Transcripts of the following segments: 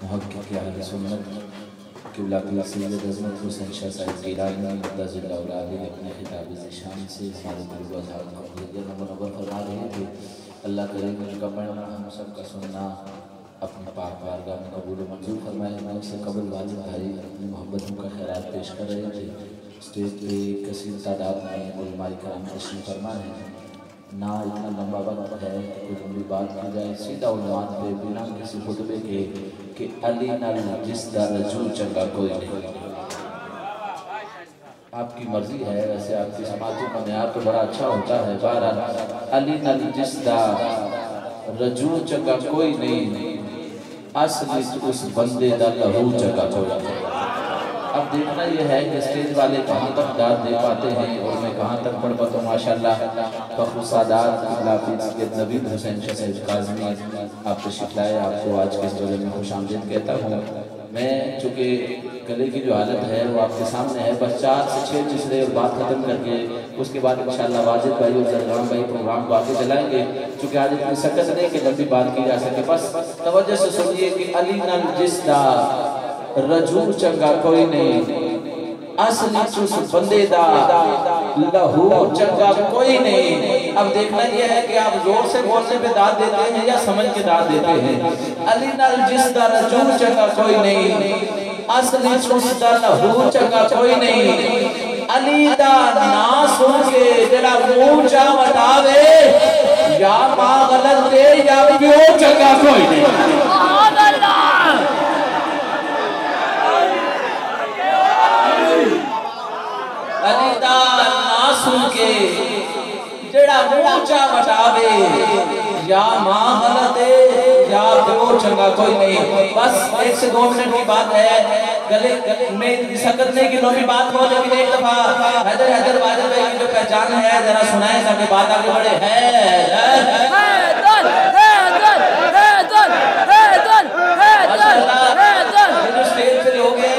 मुहक्किक़ अहले सुन्नत क़िबला सैयद अज़मत हुसैन शाह साहिब गिलानी मद्दज़िल्लाह ने अपने खिताब ज़िशान से हमारे दिल व ज़ात को मुनव्वर फरमा रहे थे। अल्लाह करीम उनका पढ़ना हम सब का सुनना अपने पाक बारगाह में कबूल मंजूर फरमाए। हमारे से कबल वाले भाई अपनी मोहब्बतों का खैरात पेश कर रहे थे। स्टेज पे कसीर तादाद में उलमाए कराम तशरीफ़ फरमा है। ना इतना लंबा वक्त है कि कोई लंबी बात की जाए, सीधा उन्वान पे बिना किसी खुतबे के कि अली नाल जिस दा रजू चंगा कोई नहीं। आपकी मर्जी है, वैसे आपकी समातों का म्यार तो बड़ा अच्छा होता है। बहरहाल अली नाल जिस दा रजू चंगा कोई नहीं, असली उस बंदे दा लहू चंगा कोई नहीं। अब देखना यह है कि स्टेज वाले कहाँ तक दाद दे पाते हैं और मैं कहाँ तक पढ़ पाता हूँ। माशाल्लाह फ़ख़्रुस्सादात नबीद हुसैन शाह साहिब काज़मी आप तशरीफ़ लाए, आपको आज के इस दौरे में खुशामदीद कहता हूँ। मैं चूँकि गले की जो हालत है वो आपके सामने है, बस 4 से 6 मिसरे और बात ख़त्म करके उसके बाद इंशाअल्लाह वाजिद भाई और ज़रगाम भाई प्रोग्राम को आगे चलाएँगे। चूँकि आज इतनी सकत नहीं कि लंबी बात की जा सके, बस तवज्जो से सुनिए कि अली नाल जिस दा रजू चंगा कोई नहीं, असली चुस बंदे दा लहू चंगा कोई नहीं। अब देखना यह है कि आप जोर से बोलने पे दाद देते हैं या समझ के दाद देते हैं। अली नाल जिस दा रजू चंगा कोई नहीं, असली चुस दा लहू चंगा कोई नहीं। अली दा ना सुन के जेड़ा मुंह चा वटावे या मां गलत दे या प्यो चंगा कोई नहीं। अली दा ना सुन के जेड़ा मुंह चा वटावे या मां गलत या प्यो चंगा कोई नहीं। बस 1 से 2 मिनट की बात है, गले में सकत नहीं कि लंबी बात हो, लेकिन एक दफा हैदर वाजिद भाई की जो पहचान है जरा सुनाए ताकि बात आगे बढ़े। जो स्टेज पे लोग हैं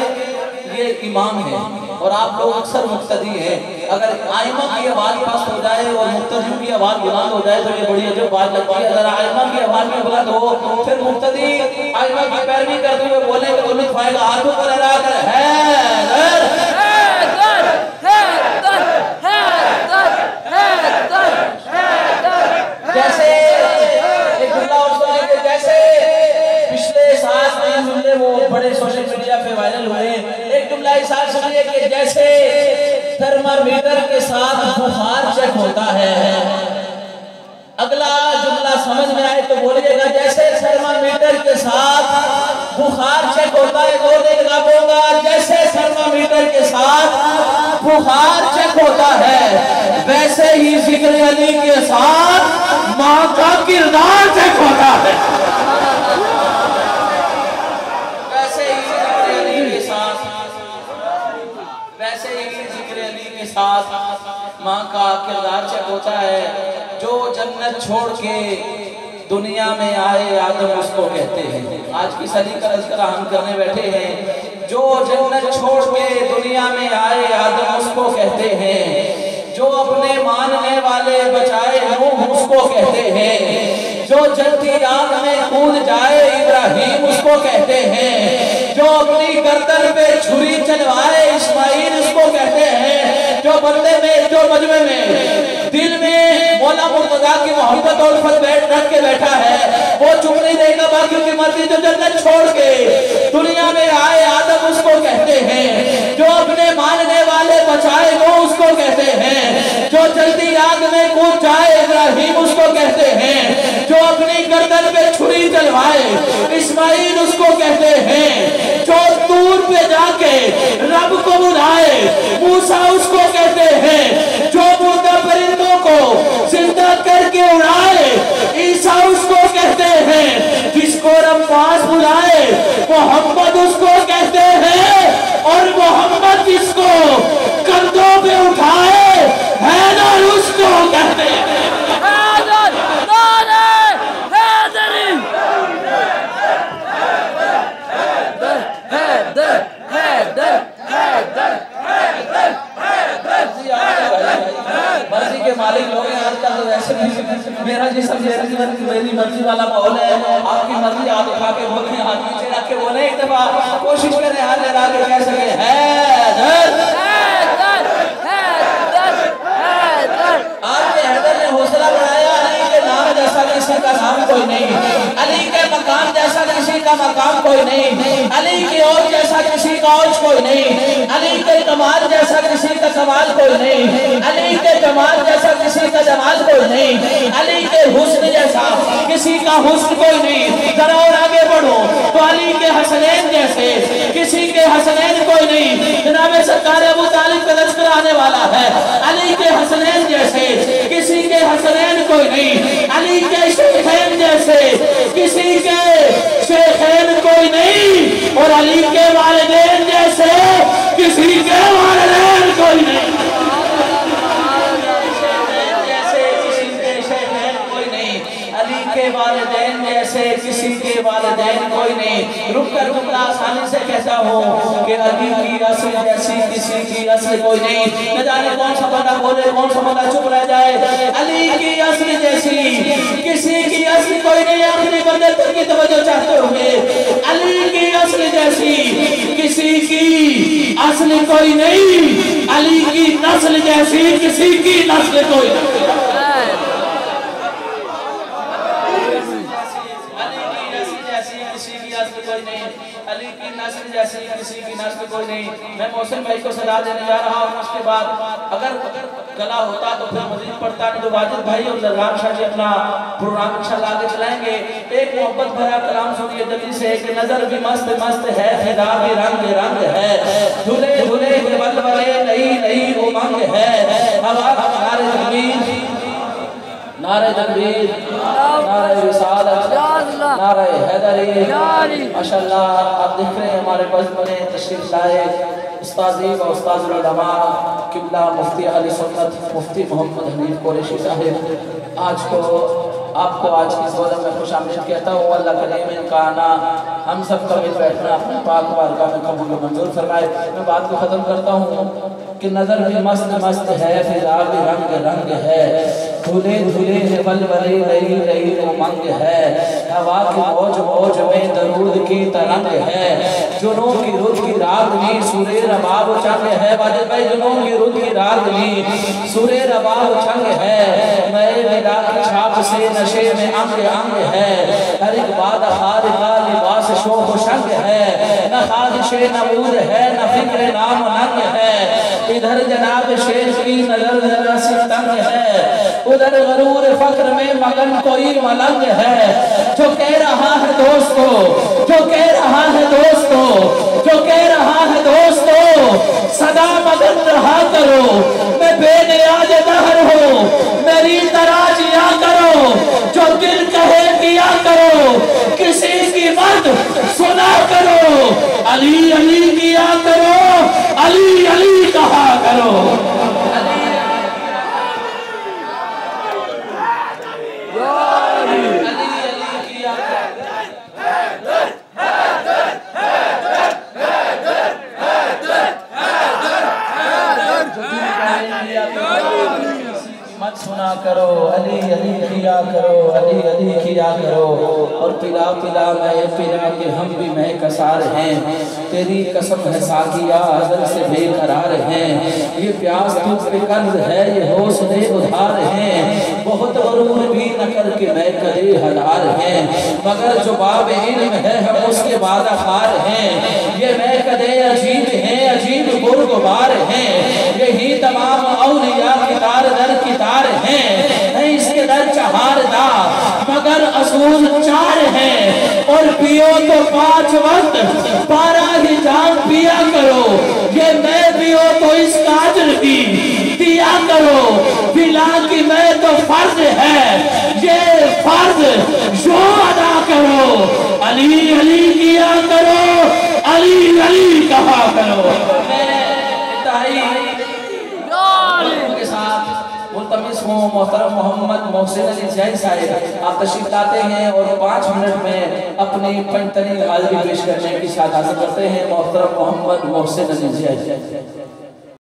ये इमाम है और आप लोग अक्सर मुक्तदी हैं। अगर आइमा की आवाज पास हो जाए और मुक्तदी की आवाज बुलंद हो जाए तो ये बड़ी अजब बात लगती है। अगर आइमा की आवाज में बुलंद हो फिर मुक्तदी आइमा की पैरवी करते हुए बोले कि तुम फायदा हाथों पर लगा कर जैसे एक जुमला उसको लेके, जैसे पिछले 7 महीने वो बड़े सोशल मीडिया पे वायरल हुए। एक जुमला इस साल सुनिए कि जैसे थर्मामीटर के साथ बुखार चेक होता है। अगला जुमला समझ में आए तो बोलिएगा, जैसे थर्मामीटर के साथ बुखार चेक होता है। 2 दिन लगाऊंगा, जैसे थर्मामीटर के साथ बुखार चेक होता है वैसे ही जिक्र अली के साथ मां का किरदार चेक होता है। वैसे ही जिक्र अली के साथ मां का किरदार चेक होता है। जो जन्नत छोड़ के दुनिया में आए आदम उसको कहते हैं। आज की सदी का तज़किरा हम करने बैठे हैं। जो जन्नत छोड़ के दुनिया में आए आदम उसको कहते हैं। जो अपने मानने वाले बचाए नूह उसको कहते हैं। जो जलती आग में कूद जाए इब्राहिम उसको कहते हैं। जो अपनी गर्दन पे छुरी चलवाए इस्माइल उसको कहते हैं। जो बंदे में, जो मजमे में दिल में मौला मुर्तजा की मोहब्बत और उल्फत रख के बैठा है वो चुप नहीं रहेगा। बाकी की मर्जी जो जन्नत छोड़ के दुनिया में आए आदम उसको कहते हैं। जो अपने मानने वाले बचाए वो उसको कहते हैं। जो जल्दी आग में कूद जाए इब्राहिम उसको कहते हैं। जो अपनी गर्दन पे छुरी चलवाए इस्माइल उसको कहते हैं। जो दूर पे जाके रब को बुलाए मूसा उसको कहते हैं। जो मुर्दा परिंदों को जिंदा करके उड़ाए ईसा उसको कहते हैं। जिसको रब पास बुलाए मोहम्मद उसको कहते हैं। और मोहम्मद जिसको कंधों पे उठाए हैदर उसको कहते हैं। मर्जी के मालिक लोग हैं आजकल वैसे भी मेरा जिसम मेरी मर्जी वाला माहौल है। आपकी मर्जी आप उठा के बोल में हाथ नीचे रख के बोले एक दफा, कोशिश करें हाथ लगा के कह सके हैदर। आपके हैदर ने हौसला बढ़ाया, अली के नाम जैसा किसी का नाम कोई नहीं, अली के मकाम जैसा किसी का मकाम कोई नहीं, अली की औज जैसा किसी का औज कोई नहीं, अली के कमाल जैसा किसी का कमाल कोई नहीं, अली के जमाल जैसा किसी का जमाल कोई नहीं, अली के हुस्न जैसा किसी का हुस्न कोई नहीं। जरा और आगे बढ़ो तो अली के हसनैन जैसे किसी के हसनैन कोई नहीं। जनाब सरकार अबू तालिब का तज़किरा आने वाला है, अली के हसनैन जैसे किसी के हसनैन कोई नहीं, अली के शेखैन जैसे किसी के शेखैन कोई नहीं, और अली के वालिदैन जैसे किसी के वालिदैन कोई नहीं। के वालिदैन जैसे किसी के वालिदैन कोई नहीं। रुक कर जुमला आसानी से कहता हूँ कि अली की असल जैसी किसी की असल कोई नहीं। न जाने कौन सा बंदा बोले, कौन सा बंदा चुप रह जाए। अली की असल जैसी किसी की असल कोई नहीं। आखिरी बंदे तक की तवज्जो चाहते हुए, अली की असल जैसी किसी की असल कोई नहीं, अली की नस्ल जैसी किसी की नस्ल कोई नहीं। कोई नहीं, अली की नस्ल जैसी किसी की नस्ल कोई नहीं। मैं मोहसिन भाई को सलाह देने जा रहा हूँ। उसके बाद अगर गला होता तो फिर मजीद पढ़ता, नहीं तो वाजिद भाई और लरगान शाह जी अपना प्रोग्राम इंशाल्लाह आगे चलाएंगे। एक मोहब्बत भरा कलाम सुनिए जल्दी से कि नजर भी मस्त मस्त है, फिदा भी रंग रंग है, धुले धुले बलबले नई नई उमंग है, हवा नारे तकबीर, नारे तकबीर, नारे रिसालत, नारे हैदरी। माशाअल्लाह आप देख रहे हैं हमारे बज़्म में तशरीफ लाए उस्तादी व उस्तादुल उलमा किबला मुफ्ती अहले सुन्नत मुफ्ती मोहम्मद हनीफ कुरैशी साहिब। आज को आपको आज की सोलह में खुशामदीद कहता हूँ। अल्लाह करीम इनका आना हम सब का मिल बैठना अपने पाक बारगाह में कबूल मंजूर फरमाए। मैं बात को ख़त्म करता हूँ कि नज़र भी मस्त मस्त है, फिजा भी रंग रंग है, धुले धुले बलबले रही रही उमंग है, हवा की मौज मौज में दरूद की तरंग है, जुनून की रुत की रागनी सूरे रबाब चंग है। वाजिद भाई जुनून की रुत की रागनी सूरे रबाब चंग है, मैं मिला की छाप से नशे में अंग अंग है, हर एक बात हार का लिबास शोख शंग है, न खादिशे नमूद है न फिक्र नाम नंग है, इधर जनाब शेख की नजर जरा सी तंग है, उधर गरूर फक्र में मगन कोई मलंग है। जो कह रहा है दोस्तों, जो कह रहा है दोस्तों, जो कह रहा है दोस्तों, सदा मगन रहा करो, मैं बेनियाज दहर हो, मेरी तरह जिया करो, जो दिल कहे किया करो, किसी की मत सुना करो, अली अली किया करो, अली अली कहा करो। मत सुना करो, अली अली किया करो, अली अली किया करो, और पिला पिला मैं पिला के हम भी मैं कसार हैं, तेरी कसम है साकिया अज़ल से बेकरार हैं, ये प्यास तुझ पे कर्ज है, ये हौसले उधार हैं, बहुत गरूर भी न करके मैं कदे हलार हैं, मगर जो बाब इल्म है हम उसके बाद खार हैं, ये मैं कदे अजीब हैं, अजीब गुरगुबार हैं, यही तमाम औलिया कितार दर कितार हैं, इसके दर चहार दा मगर असूल चार हैं, और पियो तो 5 वक्त 12 ही जाम पिया करो, ये मैं पियो तो इस काजल की दिया करो, पिला की मैं तो फर्ज है, ये फर्ज जो अदा करो, अली अली किया करो, अली अली कहा करो। के साथ मुल्तमिस हूँ मोहतरम मोहम्मद मोहसिन अली जैद साहिब, आप तशरीफ लाते हैं और 5 मिनट में अपनी पंचतनी हाजिरी पेश करने की शादात करते हैं। मोहतरम मोहम्मद मोहसिन अली जैद।